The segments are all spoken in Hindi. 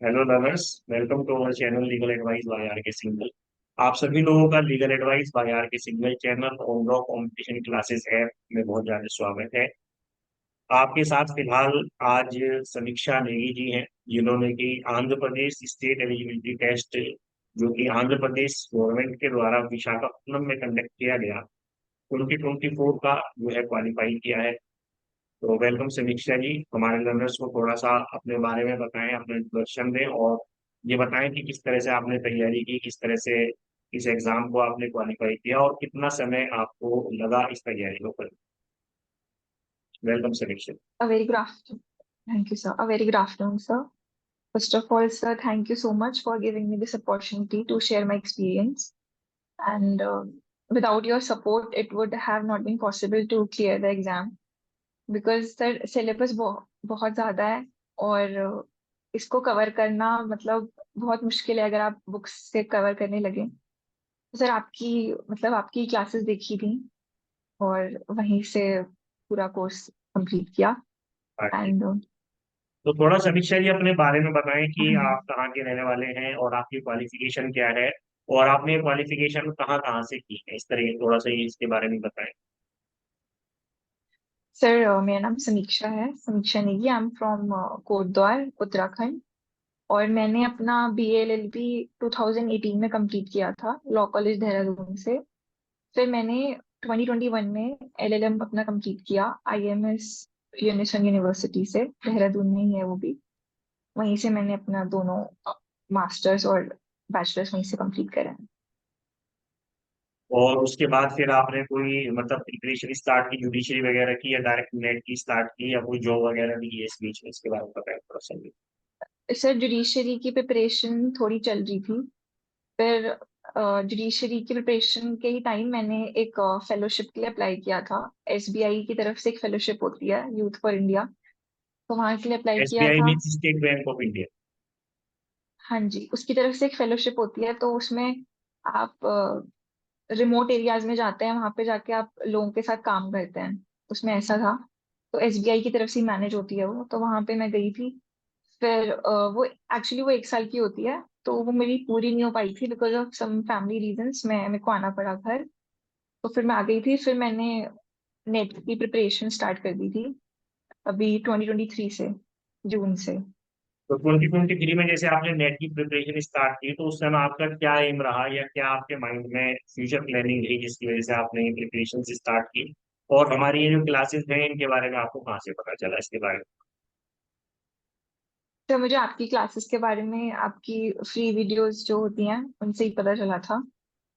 Hello lovers, welcome to our channel legal advice by R K Singal. आप सभी लोगों का legal advice by R K Singal channel और लॉ कॉम्पिटिशन क्लासेस ऐप में बहुत ज्यादा स्वागत है। आपके साथ फिलहाल आज समीक्षा नेगी जी हैं, जिन्होंने कि Andhra Pradesh state eligibility test, जो कि आंध्र प्रदेश गवर्नमेंट के द्वारा विशाखापट्टनम में कंडक्ट किया गया, 2024 का जो है क्वालिफाई किया है। तो वेलकम समीक्षा जी, हमारे लर्नर्स को थोड़ा सा अपने बारे में बताएं, अपना इंट्रोडक्शन दें और ये बताएं कि किस तरह से आपने तैयारी की, किस तरह से इस एग्जाम को आपने क्वालिफाई किया और कितना समय आपको लगा इस तैयारी को करने। वेलकम समीक्षा। A very good afternoon. Thank you, sir. A very good afternoon, sir. First of all, sir, thank you so much for giving me this opportunity to share my experience. And without your support, it would have not been possible to clear the exam because sir, syllabus बहुत ज़्यादा है और इसको कवर करना मतलब बहुत मुश्किल है अगर आप बुक्स से कवर करने लगे। तो सर आपकी क्लासेस देखी थी और वहीं से पूरा कोर्स कंप्लीट किया हाँ जी। एंड तो थोड़ा समीक्षा जी अपने बारे में बताएं कि आप कहाँ के रहने वाले हैं और आपकी क्वालिफिकेशन क्या है और आपने क्वालिफिकेशन कहाँ कहाँ से की है, इस तरह थोड़ा सा ये इसके बारे में बताएं। सर मेरा नाम समीक्षा है, समीक्षा Negi. I am from Kotdwar, Uttarakhand. और मैंने अपना BA LLB 2018 में कंप्लीट किया था लॉ कॉलेज देहरादून से। फिर मैंने 2021 में LLM अपना कंप्लीट किया IMS यूनिसन यूनिवर्सिटी से, देहरादून में ही है वो भी। वहीं से मैंने अपना दोनों मास्टर्स और बैचलर्स वहीं से कंप्लीट करा है। और उसके बाद फिर आपने कोई मतलब प्रिपरेशन स्टार्ट की, जुडिशरी वगैरह की, या डायरेक्ट नेट की स्टार्ट की, या कोई जॉब वगैरह भी की है इस बीच में, इसके बारे में बताएं थोड़ा सा भी। सर जुडिशरी की प्रिपरेशन थोड़ी चल रही थी। फिर जुडिशरी की प्रिपरेशन के ही टाइम मैंने एक फेलोशिप के लिए अप्लाई किया था। SBI की तरफ से एक फेलोशिप होती है, यूथ फॉर इंडिया। तो वहाँ के लिए अप्लाई किया एसबीआई था। Mean state bank of India. हाँ जी, उसकी तरफ से एक फेलोशिप होती है, तो उसमें आप रिमोट एरियाज में जाते हैं, वहाँ पे जाके आप लोगों के साथ काम करते हैं। उसमें ऐसा था। तो SBI की तरफ से मैनेज होती है वो, तो वहाँ पे मैं गई थी। फिर वो एक्चुअली वो 1 साल की होती है, तो वो मेरी पूरी नहीं हो पाई थी because of some family reasons. मेरे को आना पड़ा घर। तो फिर मैं आ गई थी। फिर मैंने नेट की प्रिपरेशन स्टार्ट कर दी थी अभी 2023 से, जून से। तो 2023 में जैसे आपने नेट की प्रिपरेशन स्टार्ट की, तो उस समय आपका क्या एम रहा या क्या आपके माइंड में फ्यूचर प्लानिंग रही जिसकी वजह से आपने प्रिपरेशन स्टार्ट की, और हमारी ये जो क्लासेस हैं इनके बारे में आपको कहाँ से पता चला, इसके बारे में। तो मुझे आपकी क्लासेस के बारे में, आपकी फ्री वीडियोस जो होती हैं उनसे ही पता चला था।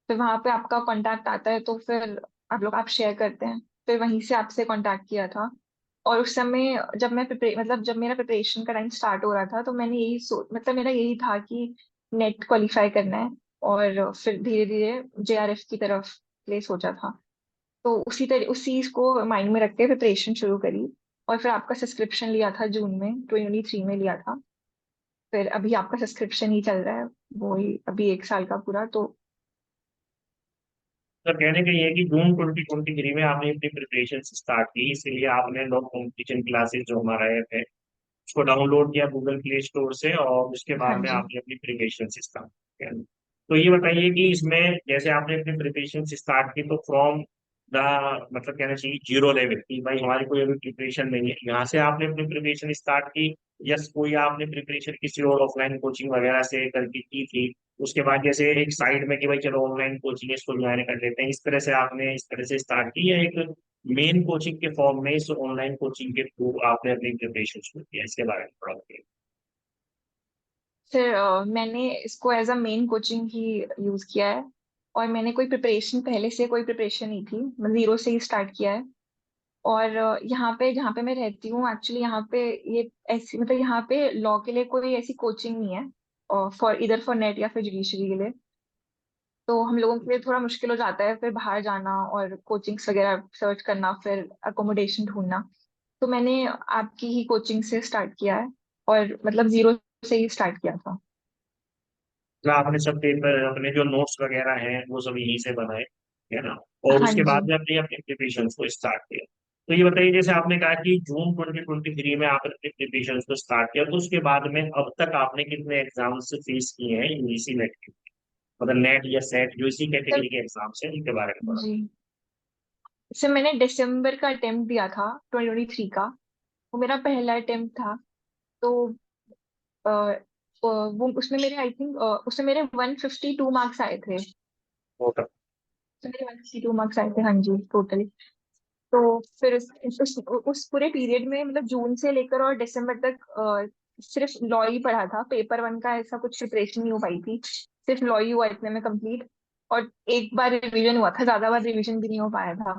फिर वहां पे आपका कांटेक्ट आता है, तो फिर आप शेयर करते हैं। फिर वहीं से आपसे कांटेक्ट किया था। और उस समय जब मेरा प्रिपरेशन का टाइम स्टार्ट हो रहा था, तो मैंने मतलब मेरा यही था कि नेट क्वालिफाई करना है। और फिर धीरे धीरे JRF की तरफ ले सोचा था। तो उसी चीज को माइंड में रख के प्रिपरेशन शुरू करी। और फिर आपका सब्सक्रिप्शन लिया था जून में, 2023 में लिया था। फिर अभी आपका सब्सक्रिप्शन ही चल रहा है, वो ही अभी 1 साल का पूरा। तो तो कहने का ये है कि जून 2023 में आपने अपनी प्रिपरेशन स्टार्ट की, इसीलिए आपने लॉ कॉम्पिटिशन क्लासेस जो हमारा ऐप है उसको डाउनलोड किया गूगल प्ले स्टोर से, और उसके हाँ बाद में जी। आपने अपनी प्रिपरेशन स्टार्ट किया। तो ये बताइए कि इसमें जैसे आपने अपनी प्रिपरेशन स्टार्ट की, तो फ्रॉम द मतलब कहना चाहिए जीरो लेवल की भाई हमारी कोई अभी प्रिपरेशन नहीं है, यहाँ से आपने अपनी प्रिपरेशन स्टार्ट की, या कोई आपने प्रिपरेशन किसी और ऑफलाइन कोचिंग वगैरह से करके की थी, उसके बाद जैसे एक साइड में कि भाई चलो ऑनलाइन कोचिंग है इसको ज्वाइन कर लेते हैं, इस तरह से आपने इस तरह से स्टार्ट की, या एक मेन कोचिंग के फॉर्म में इस ऑनलाइन कोचिंग के थ्रू आपने अपनी प्रिपरेशन शुरू किया, इसके बारे में थोड़ा बताइए। फिर मैंने इसको एज अ मेन कोचिंग ही यूज किया है। और मैंने कोई प्रिपरेशन, पहले से कोई प्रिपरेशन नहीं थी, मैं जीरो से ही स्टार्ट किया है। और यहाँ पे जहाँ पे मैं रहती हूँ, एक्चुअली यहाँ पे ये ऐसी मतलब यहाँ पे लॉ के लिए कोई ऐसी कोचिंग नहीं है, और फॉर नेट या फिर जुडिशरी के लिए। तो हम लोगों के लिए थोड़ा मुश्किल हो जाता है फिर बाहर जाना और कोचिंग्स वगैरह सर्च करना, फिर अकोमोडेशन ढूंढना। तो मैंने आपकी ही कोचिंग से स्टार्ट किया है, और मतलब जीरो से ही स्टार्ट किया था। मतलब आपने सब पेपर अपने जो नोट्स वगैरह हैं वो सब यहीं से बनाए, है ना, और हाँ उसके बाद जी। में अपनी अपनी प्रिपरेशन को स्टार्ट किया। तो ये बताइए, जैसे आपने कहा कि जून 2023 में आपने अपनी प्रिपरेशन को स्टार्ट किया, तो उसके बाद में अब तक आपने कितने एग्जाम्स फेस किए हैं यूजीसी नेट के, मतलब नेट या सेट जो इसी सर कैटेगरी के एग्जाम्स हैं उनके बारे में थोड़ा। जी, सर मैंने दिसंबर का अटेम्प्ट दिया था 2023 का। वो मेरा पहला अटेम्प्ट था। तो अ, वो उसमें मेरे आई थिंक उसमें मेरे 152 मार्क्स आए थे। टोटल। तो मेरे 152 मार्क्स आए थे, हाँ जी, टोटल। तो फिर उस पूरे पीरियड में, मतलब जून से लेकर और दिसंबर तक सिर्फ लॉ ही पढ़ा था। पेपर वन का ऐसा कुछ प्रिपरेशन नहीं हो पाई थी। सिर्फ लॉ ही हुआ इतने में कंप्लीट। और एक बार रिवीजन हुआ था, ज्यादा बार रिवीजन भी नहीं हो पाया था।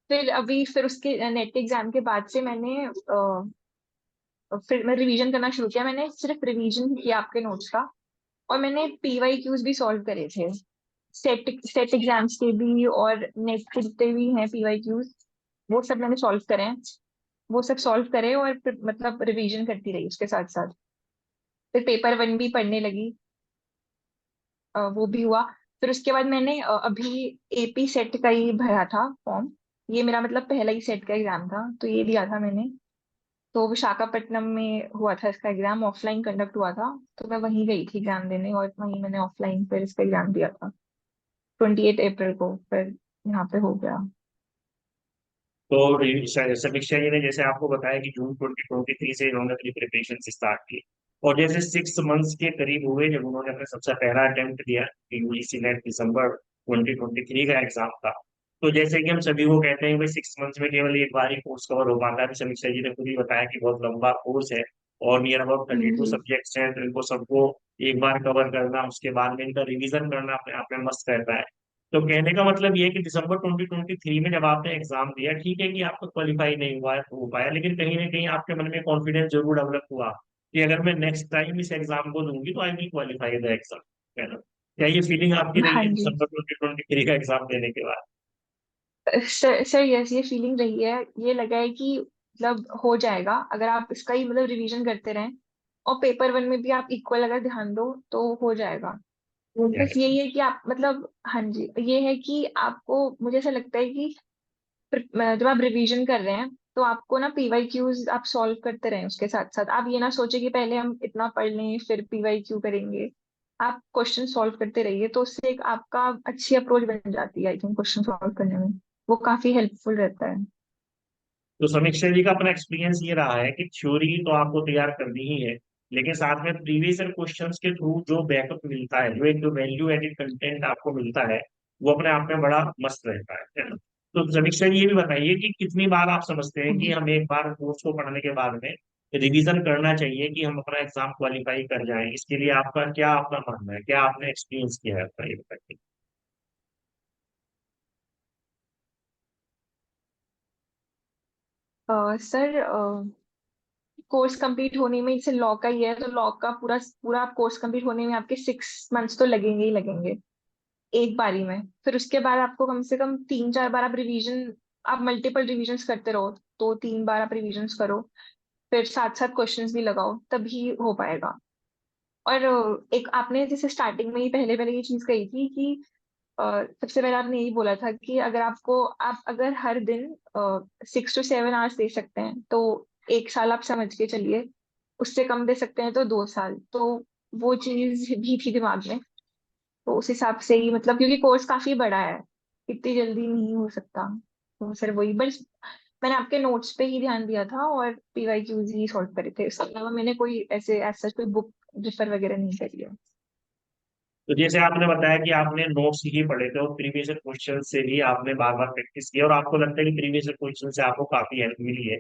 फिर उसके नेट एग्जाम के बाद से फिर मैं रिवीजन करना शुरू किया। मैंने सिर्फ रिवीजन किया आपके नोट्स का। और मैंने पीवाई क्यूज भी सॉल्व करे थे। सेट सेट एग्जाम्स के भी और नेट के जितने भी हैं पीवाई क्यूज, वो सब मैंने सॉल्व करे हैं। वो सब सॉल्व करे और फिर मतलब रिवीजन करती रही उसके साथ साथ। फिर पेपर वन भी पढ़ने लगी। वो भी हुआ। फिर उसके बाद मैंने अभी एपी सेट का ही भरा था फॉर्म। ये मेरा मतलब पहला ही सेट का एग्जाम था, तो ये दिया था मैंने। तो विशाखापट्टनम में हुआ था इसका एग्जाम, ऑफलाइन कंडक्ट हुआ था। तो मैं वहीं गई थी एग्जाम देने, और वहीं मैंने ऑफलाइन फिर इसका एग्जाम दिया था 28 अप्रैल को। फिर यहाँ पे हो गया। तो समीक्षा जी ने जैसे आपको बताया कि जून 2023 से इन्होंने अपनी प्रिपरेशन स्टार्ट की, और जैसे 6 मंथ्स के करीब हुए जब उन्होंने अपना सबसे पहला अटेम्प्ट दिया, यूजीसी नेट दिसंबर 2023 का एग्जाम था। तो जैसे कि हम सभी को कहते हैं भाई 6 मंथ्स में केवल एक बार ही कोर्स कवर हो पाता है, तो समीक्षा जी ने खुद ही बताया कि बहुत लंबा कोर्स है और नियर अबाउट 32 जी। सब्जेक्ट्स हैं, तो इनको सबको एक बार कवर करना, उसके बाद में इनका रिवीजन करना अपने आप में मस्त रहता है। तो कहने का मतलब ये है कि दिसंबर 2023 में जब आपने एग्जाम दिया, ठीक है कि आपको क्वालिफाई नहीं हुआ हो पाया, लेकिन कहीं ना कहीं आपके मन में कॉन्फिडेंस जरूर डेवलप हुआ कि अगर मैं नेक्स्ट टाइम इस एग्जाम को दूंगी तो I will qualify the exam, है ना? क्या ये फीलिंग आपकी रही हाँ है जी। दिसंबर 2023 का एग्जाम देने के बाद? सर यस, ये फीलिंग रही है। ये लगा है कि मतलब हो जाएगा अगर आप इसका ही मतलब रिवीजन करते रहें। और पेपर वन में भी आप इक्वल अगर ध्यान दो तो हो जाएगा। बस यही है कि आप मतलब, हाँ जी, ये है कि आपको, मुझे ऐसा लगता है कि जब आप रिवीजन कर रहे हैं तो आपको ना पीवाई क्यूज आप सॉल्व करते रहें उसके साथ साथ। आप ये ना सोचे कि पहले हम इतना पढ़ लें फिर पीवाई क्यू करेंगे। आप क्वेश्चन सॉल्व करते रहिए, तो उससे एक आपका अच्छी अप्रोच बन जाती है आई थिंक क्वेश्चन सॉल्व करने में। वो काफी हेल्पफुल रहता है। तो समीक्षा जी का अपना एक्सपीरियंस ये रहा है कि थ्योरी तो आपको तैयार करनी ही है, लेकिन साथ में प्रीवियस ईयर क्वेश्चंस के थ्रू जो बैकअप मिलता है, जो एक जो वैल्यू एडेड कंटेंट आपको मिलता है, वो अपने आप में बड़ा मस्त रहता है ना? तो समीक्षा जी ये भी बताइए कि कितनी बार आप समझते हैं कि हम एक बार कोर्स को पढ़ने के बाद में रिवीजन करना चाहिए कि हम अपना एग्जाम क्वालिफाई कर जाएं? इसके लिए आपका क्या आपका मानना है, क्या आपने एक्सपीरियंस किया है अपना, ये बताइए। सर कोर्स कंप्लीट होने में, जैसे लॉ का ही है तो लॉ का पूरा पूरा कोर्स कंप्लीट होने में आपके 6 मंथ्स तो लगेंगे ही लगेंगे, एक बारी में। फिर उसके बाद आपको कम से कम 3-4 बार आप रिवीजन, आप मल्टीपल रिवीजन्स करते रहो। तो 3 बार आप रिवीजन्स करो, फिर साथ साथ क्वेश्चंस भी लगाओ, तभी हो पाएगा। और एक आपने जैसे स्टार्टिंग में ही पहले पहले ये चीज कही थी कि सबसे पहले आपने यही बोला था कि अगर आपको, आप अगर हर दिन 6 to 7 आवर्स दे सकते हैं तो 1 साल आप समझ के चलिए। उससे कम दे सकते हैं तो 2 साल। तो वो चीज भी थी दिमाग में। तो उस हिसाब से ही मतलब, क्योंकि कोर्स काफी बड़ा है, इतनी जल्दी नहीं हो सकता। तो सर वही बस, मैंने आपके नोट्स पे ही ध्यान दिया था और पीवाई क्यूज ही सॉल्व करे थे। इसके अलावा मैंने कोई ऐसे ऐसा कोई बुक रेफर वगैरह नहीं करी है। तो जैसे आपने बताया कि आपने नोट्स ही पढ़े थे और प्रीवियस क्वेश्चन से भी आपने बार बार प्रैक्टिस की और आपको लगता है कि प्रीवियस क्वेश्चन से आपको काफी हेल्प मिली है,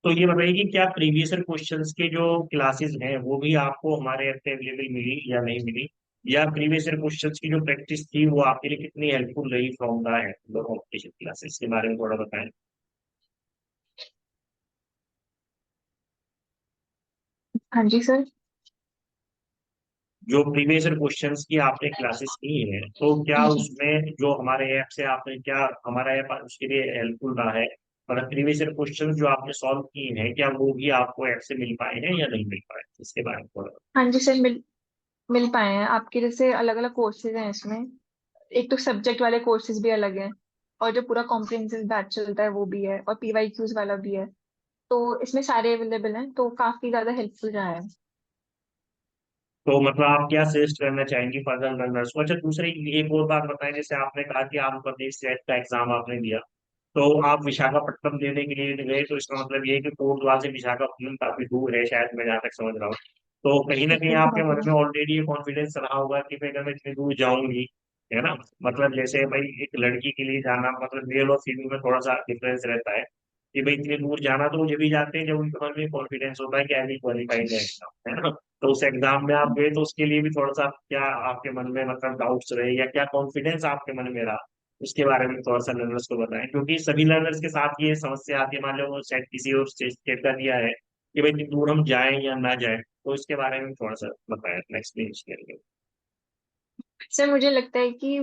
तो ये बताइए कि क्या प्रीवियस क्वेश्चंस के जो क्लासेस हैं वो भी आपको हमारे ऐप पे अवेलेबल मिली या नहीं मिली, या प्रीवियस क्वेश्चंस की जो प्रैक्टिस थी वो आपके लिए कितनी हेल्पफुल रही फ्रॉम द कॉम्पिटिशन क्लासेस के बारे में थोड़ा बताएं। हाँ जी सर। जो प्रीवियस क्वेश्चंस की आपने क्लासेस की हैं, तो क्या जी। उसमें जो हमारे ऐप से आपने, क्या हमारा ऐप उसके लिए हेल्पफुल रहा है? मतलब प्रीवियस क्वेश्चंस जो आपने सॉल्व किए हैं, क्या वो भी आपको ऐप से मिल पाए हैं या नहीं मिल पाए, इसके बारे में थोड़ा। हाँ जी सर, मिल मिल पाए हैं। आपके जैसे अलग अलग कोर्सेज हैं इसमें। एक तो सब्जेक्ट वाले कोर्सेज भी अलग हैं, और जो पूरा कॉम्प्रिहेंसिव बैच चलता है वो भी है, और पीवाईक्यूज वाला भी है। तो इसमें सारे अवेलेबल हैं, तो काफी ज्यादा हेल्पफुल रहा है। तो मतलब आप क्या सजेस्ट करना चाहेंगी फर्दर लर्नर्स को? अच्छा, दूसरी एक और बात बताएं, जैसे आपने कहा कि आंध्र प्रदेश सेट का एग्जाम आपने दिया, तो आप विशाखापट्टनम देने के लिए गए, तो इसका मतलब ये है कि कोटद्वार से विशाखापट्टनम काफी दूर है शायद, मैं जहाँ तक समझ रहा हूँ। तो कहीं ना कहीं आपके बहुत मन है। में ऑलरेडी ये कॉन्फिडेंस रहा होगा कि भाई अगर मैं इतनी दूर जाऊंगी, है ना, मतलब जैसे भाई एक लड़की के लिए जाना, मतलब मेल और फीमेल में थोड़ा सा डिफरेंस रहता है कि भाई इतनी दूर जाना तो मुझे भी जाते हैं जब उनके मन में कॉन्फिडेंस होता है कि आई क्वालिफाइड है ना। तो उस एग्जाम में आप गए तो उसके लिए भी थोड़ा सा क्या आपके मन में मतलब डाउट्स रहे, या क्या कॉन्फिडेंस आपके मन में रहा, उसके बारे में थोड़ा सा लर्नर्स को बताएं, क्योंकि सभी लर्नर्स के साथ ये समस्या आती है। मान लो वो शायद किसी और स्टेट का दिया है कि भाई इतनी दूर हम जाएं या ना जाएं, तो इसके बारे में थोड़ा सा बताएं, अपना एक्सपीरियंस करिए। सर मुझे लगता है कि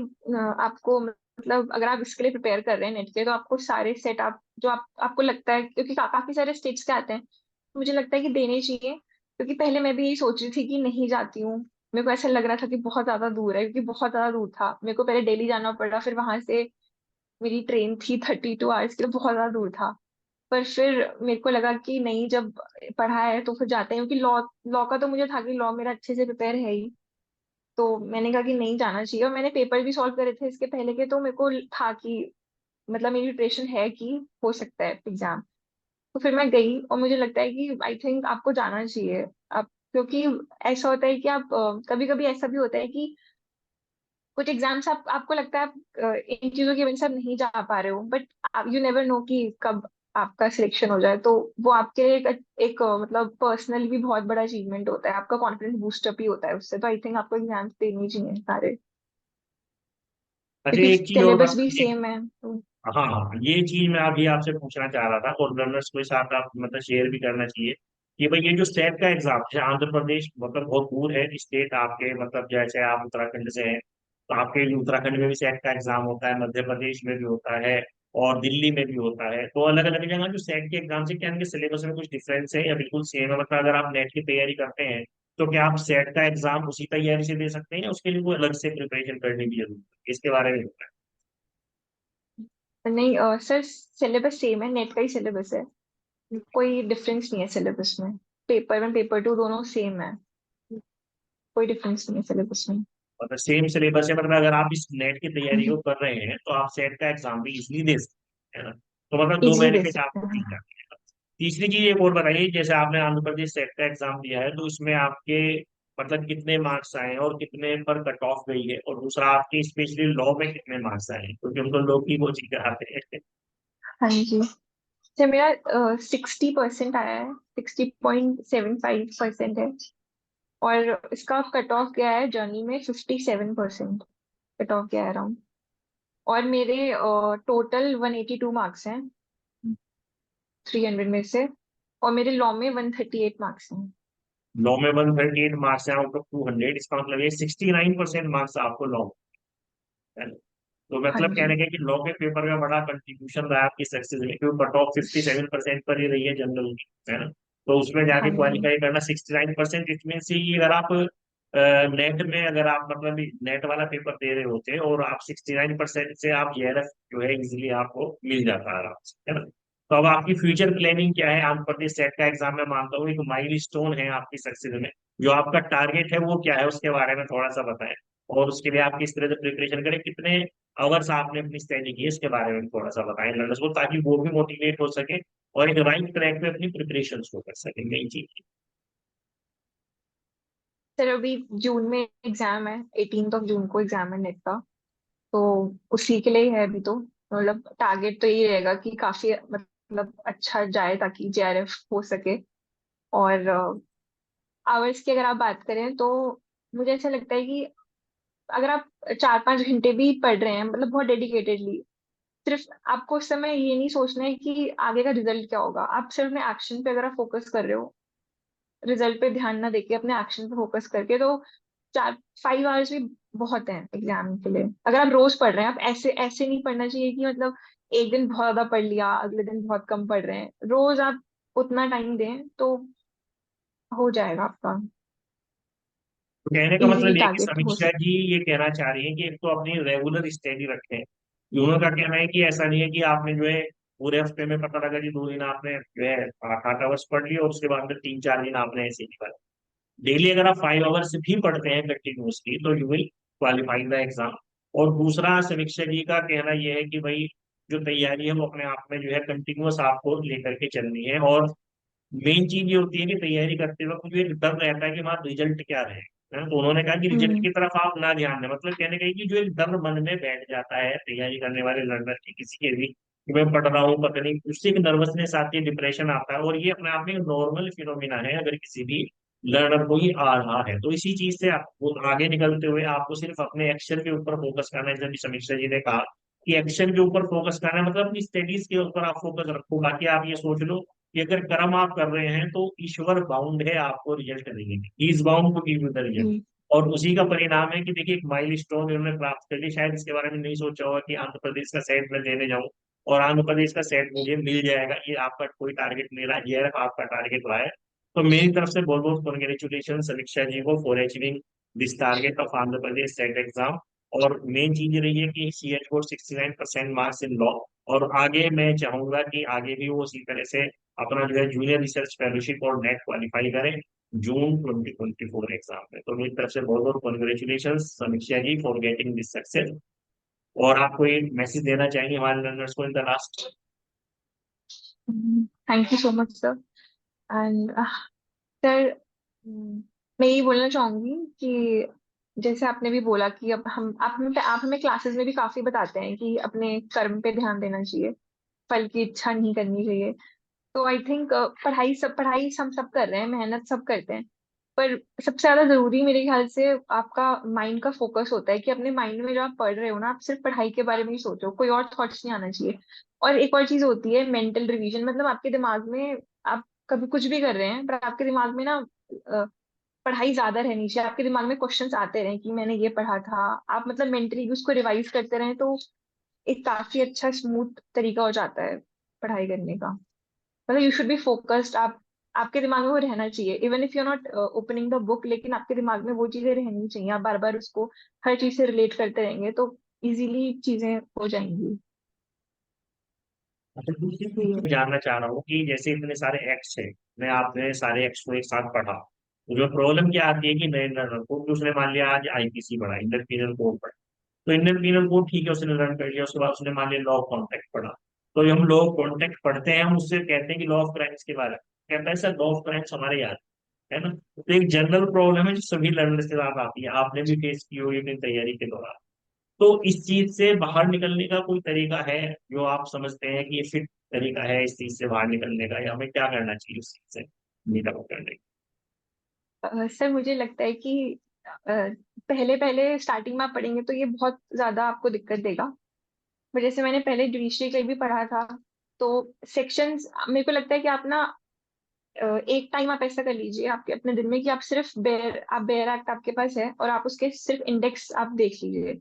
आपको मतलब अगर आप इसके लिए प्रिपेयर कर रहे हैं नेट के, तो आपको सारे सेट आप जो आपको लगता है, क्योंकि काफी सारे स्टेट्स के आते हैं, तो मुझे लगता है कि देने चाहिए। क्योंकि पहले मैं भी यही सोच रही थी कि नहीं जाती हूँ। मेरे को ऐसा लग रहा था कि बहुत ज्यादा दूर है, क्योंकि बहुत ज्यादा दूर था, मेरे को पहले दिल्ली जाना पड़ा, फिर वहां से मेरी ट्रेन थी 32 आवर्स की, तो बहुत ज्यादा दूर था। पर फिर मेरे को लगा कि नहीं, जब पढ़ा है तो फिर जाते हैं, क्योंकि लॉ लॉ का तो मुझे था कि लॉ मेरा अच्छे से प्रिपेयर है ही। तो मैंने कहा कि नहीं जाना चाहिए, और मैंने पेपर भी सॉल्व करे थे इसके पहले के, तो मेरे को था कि मतलब मेरी प्रिपरेशन है कि हो सकता है एग्जाम। तो फिर मैं गई, और मुझे लगता है कि आई थिंक आपको जाना चाहिए। आप, क्योंकि ऐसा होता है कि आप कभी कभी ऐसा भी होता है कि कुछ एग्जाम्स आपको लगता है आप इन चीजों की वजह से आप नहीं जा पा रहे हो, बट यू नेवर नो कि कब आपका सिलेक्शन हो जाए। तो वो आपके लिए एक मतलब पर्सनली भी बहुत बड़ा अचीवमेंट होता है, आपका कॉन्फिडेंस बूस्टअप ही होता है उससे। तो आई थिंक आपको एग्जाम्स देनी चाहिए सारे, अच्छा, क्योंकि एक चीज और सिलेबस भी बताइए। सेम है तो। हाँ हाँ, ये चीज मैं अभी आपसे पूछना चाह रहा था, और लर्नर्स के साथ आप मतलब शेयर भी करना चाहिए कि भाई ये जो सेट का एग्जाम है, आंध्र प्रदेश मतलब बहुत दूर है स्टेट आपके, मतलब जैसे आप उत्तराखंड से हैं, तो आपके उत्तराखंड में भी सेट का एग्जाम होता है, मध्य प्रदेश में भी होता है, और दिल्ली में भी होता है। तो अलग अलग जगह जो सेट के एग्जाम से क्या इनके सिलेबस में कुछ डिफरेंस है या बिल्कुल सेम है? मतलब अगर आप नेट की तैयारी करते हैं, तो क्या आप सेट का एग्जाम उसी तैयारी से दे सकते हैं, या उसके लिए कोई अलग से प्रिपरेशन करने की जरूरत है? इसके बारे में बताएं। नहीं सर, सिलेबस सेम है, नेट का ही सिलेबस है। कोई डिफरेंस नहीं है सिलेबस में। पेपर 1 पेपर 2 दोनों सेम है, कोई डिफरेंस नहीं है सिलेबस में। मतलब सेम सिलेबस है, मतलब अगर आप इस नेट की तैयारी को कर रहे हैं तो आप सेट का एग्जाम भी इजीली दे सकते हैं, है ना। तो मतलब दो इजीली दे बेनिफिट सकते आपको हैं। मिल जाते हैं। तीसरी चीज एक और बताइए, जैसे आपने आंध्र प्रदेश सेट का एग्जाम दिया है, तो इसमें आपके मतलब कितने मार्क्स आए हैं और कितने पर कट ऑफ गई है, और दूसरा आपके स्पेशली लॉ में कितने मार्क्स आए हैं, क्योंकि हम तो लॉ की कोचिंग कराते हैं। हाँ जी। सर मेरा 60% आया है, 60.75% है। और इसका कट ऑफ गया है जर्नी में, 57% कट ऑफ गया है अराउंड। और मेरे टोटल 182 मार्क्स हैं 300 में से, और मेरे लॉ में 138 मार्क्स हैं। लॉ में 138 मार्क्स हैं आउट ऑफ 200, इसका मतलब ये 69% मार्क्स आपको लॉ में है। तो हाँ मतलब जी। कहने का कि लॉ के पेपर में बड़ा कंट्रीब्यूशन रहा है आपकी सक्सेस में, क्योंकि कट ऑफ 57% पर ही रही है जनरल की, है ना। तो उसमें हाँ जाके जी। क्वालिफाई करना 69%, इट मीन कि अगर आप नेट में, अगर आप मतलब नेट वाला पेपर दे रहे होते और आप 69% से आप जेआरएफ जो है इजिली आपको मिल जाता है आराम से, है ना। तो अब आपकी फ्यूचर प्लानिंग क्या है? आंध्र प्रदेश सेट का एग्जाम मैं मानता हूँ एक माइल स्टोन है आपकी सक्सेस में, जो आपका टारगेट है वो क्या है, उसके बारे में थोड़ा सा बताएं। और उसके लिए आप किस तरह से प्रिपरेशन करें, कितने अवर्स आपने अपनी स्टडी की, इसके बारे में थोड़ा सा बताएं लर्नर्स को, ताकि वो भी मोटिवेट हो सके और एक राइट ट्रैक पे अपनी प्रिपरेशन को कर सके, मेन चीज। सर अभी जून में एग्जाम है, 18 जून को एग्जाम है नेट का। तो उसी के लिए ही है अभी तो। मतलब टारगेट तो यही रहेगा कि काफी मतलब अच्छा जाए, ताकि जेआरएफ हो सके। और आवर्स की अगर आप बात करें तो मुझे ऐसा लगता है कि अगर आप 4-5 घंटे भी पढ़ रहे हैं, मतलब बहुत डेडिकेटेडली, सिर्फ आपको उस समय ये नहीं सोचना है कि आगे का रिजल्ट क्या होगा। आप सिर्फ अपने एक्शन पे अगर आप फोकस कर रहे हो, रिजल्ट पे ध्यान ना देके अपने एक्शन पे फोकस करके, तो 4-5 आवर्स भी बहुत है एग्जाम के लिए। अगर आप रोज पढ़ रहे हैं, आप ऐसे ऐसे नहीं पढ़ना चाहिए कि मतलब एक दिन बहुत ज्यादा पढ़ लिया, अगले दिन बहुत कम पढ़ रहे हैं। रोज आप उतना टाइम दें तो हो जाएगा आपका, तो कहने का इजीली मतलब ये है कि टारगेट हो समीक्षा सकता जी ये कहना चाह रही है कि एक तो अपनी रेगुलर स्टडी रखें, दोनों का कहना है कि ऐसा नहीं है कि आपने जो है पूरे हफ्ते में पता लगा कि 2 दिन आपने जो है 8 8 आवर्स पढ़ लिए और उसके बाद में 3 4 दिन आपने ऐसे ही पढ़ा। डेली अगर आप 5 आवर्स भी पढ़ते हैं कंटिन्यूसली तो you will qualify the exam. और दूसरा समीक्षा जी का कहना यह है कि भाई जो तैयारी है वो अपने आप में जो है कंटिन्यूअस आपको लेकर के चलनी है। और मेन चीज ये होती है कि तैयारी करते वक्त मुझे एक डर रहता है कि वहाँ रिजल्ट क्या रहे, है ना? तो उन्होंने कहा कि रिजल्ट हम्म। की तरफ आप ना ध्यान दें, मतलब कहने का ये कि जो एक डर मन में बैठ जाता है तैयारी करने वाले लर्नर की किसी के भी कि मैं पढ़ रहा हूँ पता नहीं, उससे एक नर्वसनेस आती है, डिप्रेशन आता है। और ये अपने आप में नॉर्मल फिनोमिना है अगर किसी भी लर्नर को ही आ रहा है। तो इसी चीज से आपको आगे निकलते हुए आपको सिर्फ अपने एक्शन के ऊपर फोकस करना है। जब समीक्षा जी ने कहा कि एक्शन के ऊपर फोकस करना है, मतलब अपनी स्टडीज के ऊपर आप फोकस रखो। बाकी आप ये सोच लो कि अगर कर्म आप कर रहे हैं तो ईश्वर बाउंड है आपको रिजल्ट देंगे, he is bound to give you the result. जी। और उसी का परिणाम है कि देखिए एक माइलस्टोन इन्होंने प्राप्त कर लिया। शायद इसके बारे में नहीं सोचा होगा कि आंध्र प्रदेश का सेट मैं देने जाऊं और आंध्र प्रदेश का सेट मुझे मिल जाएगा, ये आपका कोई टारगेट नहीं रहा, ये आपका टारगेट रहा है। तो मेरी तरफ से बहुत बहुत कॉन्ग्रेचुलेशन समीक्षा जी को for achieving this target of Andhra Pradesh SET exam. और मेन चीज ये रही है कि C H 69% marks in law. और आगे मैं चाहूंगा कि आगे भी वो उसी तरह से अपना जो है जूनियर रिसर्च फेलोशिप और नेट क्वालिफाई करें जून 2024 एग्जाम में। तो मेरी तरफ से बहुत बहुत congratulation Samiksha ji for getting this success. और आपको एक मैसेज देना चाहेंगे हमारे लर्नर्स को in the last? Thank you so much sir. And sir, मैं यही बोलना चाहूंगी कि जैसे आपने भी बोला कि अब आप हमें क्लासेस में भी काफी बताते हैं कि अपने कर्म पे ध्यान देना चाहिए, फल की इच्छा नहीं करनी चाहिए। तो आई थिंक पढ़ाई हम सब कर रहे हैं, मेहनत सब करते हैं। पर सबसे ज्यादा जरूरी मेरे ख्याल से आपका माइंड का फोकस होता है कि अपने माइंड में जो आप पढ़ रहे हो ना, आप सिर्फ पढ़ाई के बारे में ही सोचो, कोई और थॉट्स नहीं आना चाहिए। और एक और चीज होती है मेंटल रिवीजन, मतलब आपके दिमाग में आप कभी कुछ भी कर रहे हैं पर आपके दिमाग में ना पढ़ाई ज्यादा रहनी चाहिए, आपके दिमाग में क्वेश्चंस आते रहे कि मैंने ये पढ़ा था। आप मतलब मेंटली उसको रिवाइज करते रहें तो एक काफी अच्छा स्मूथ तरीका हो जाता है पढ़ाई करने का। मतलब यू शुड बी फोकस्ड। आप आपके दिमाग में वो रहना चाहिए, even if you not opening the book, लेकिन आपके दिमाग में वो चीजें रहनी चाहिए। आप बार बार उसको हर चीज से रिलेट करते रहेंगे तो इजीली चीजें हो जाएंगी। अच्छा, दूसरी चीज यही मैं होता जानना चाह रहा हूँ कि जैसे इतने सारे एक्ट्स हैं, मैं आपने सारे एक्ट्स को एक साथ पढ़ा, तो जो प्रॉब्लम क्या आती है कि नए लर्नर को कि उसने मान लिया आज आईपीसी पढ़ा, इंडियन पीनल कोड पढ़ा। तो इंडियन पीनल कोड ठीक है उसने लर्न कर लिया, उसके बाद उसने मान लिया लॉ ऑफ कॉन्टेक्ट पढ़ा। तो जब हम लॉ ऑफ कॉन्टेक्ट पढ़ते हैं हम उससे कहते हैं कि लॉ ऑफ क्राइम्स के बारे में, कहता है सर लॉ ऑफ क्राइम्स हमारे याद है ना। तो एक जनरल प्रॉब्लम है जो सभी लर्नर्स के साथ आती है, आपने भी फेस की होगी अपनी तैयारी के दौरान। तो इस चीज से बाहर निकलने का कोई तरीका है जो आप समझते हैं कि ये फिट तरीका है इस चीज से बाहर निकलने का, या हमें क्या करना चाहिए उस चीज से मीटअप करने सर मुझे लगता है कि पहले पहले स्टार्टिंग में आप पढ़ेंगे तो ये बहुत ज्यादा आपको दिक्कत देगा। पर जैसे मैंने पहले जुडिशरी का भी पढ़ा था, तो सेक्शंस मेरे को लगता है कि आप ना एक टाइम आप ऐसा कर लीजिए आपके अपने दिन में कि आप बेयर एक्ट आपके पास है और आप उसके सिर्फ इंडेक्स आप देख लीजिए।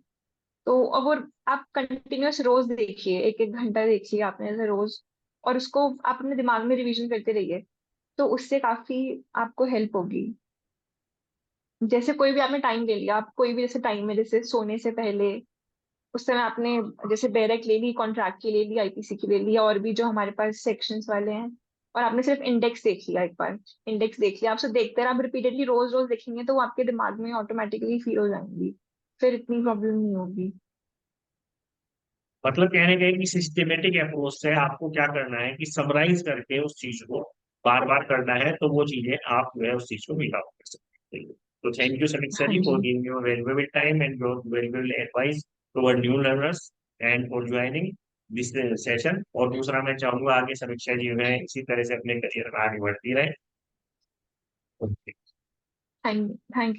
तो अब वो आप कंटिन्यूअस रोज देखिए, एक एक घंटा देखिए आपने ऐसे रोज, और उसको आप अपने दिमाग में रिवीजन करते रहिए। तो उससे काफी आपको हेल्प होगी। जैसे कोई भी आपने टाइम ले लिया, आप कोई भी जैसे टाइम में जैसे सोने से पहले उस समय आपने जैसे बेरेक ले ली, कॉन्ट्रैक्ट की ले ली, आईपीसी की ले ली, और भी जो हमारे पास सेक्शंस वाले हैं, और आपने सिर्फ इंडेक्स देख लिया, एक बार इंडेक्स देख लिया, आप सब देखते रहे, आप रिपीटेडली रोज रोज देखेंगे तो वो आपके दिमाग में ऑटोमेटिकली फील हो जाएंगी, फिर इतनी प्रॉब्लम नहीं होगी। मतलब कहने का है कि सिस्टेमेटिक अप्रोच से आपको क्या करना है कि समराइज करके उस चीज को बार बार करना है, तो वो चीजें आप जो है उस चीज को मीट आउट कर सकते हैं। तो थैंक यू समीक्षा हाँ जी जी। For giving your valuable time and your valuable advice to our new learners and for joining this session. और दूसरा मैं चाहूंगा आगे समीक्षा जी जो है इसी तरह से अपने करियर में आगे बढ़ती रहे। Thank thank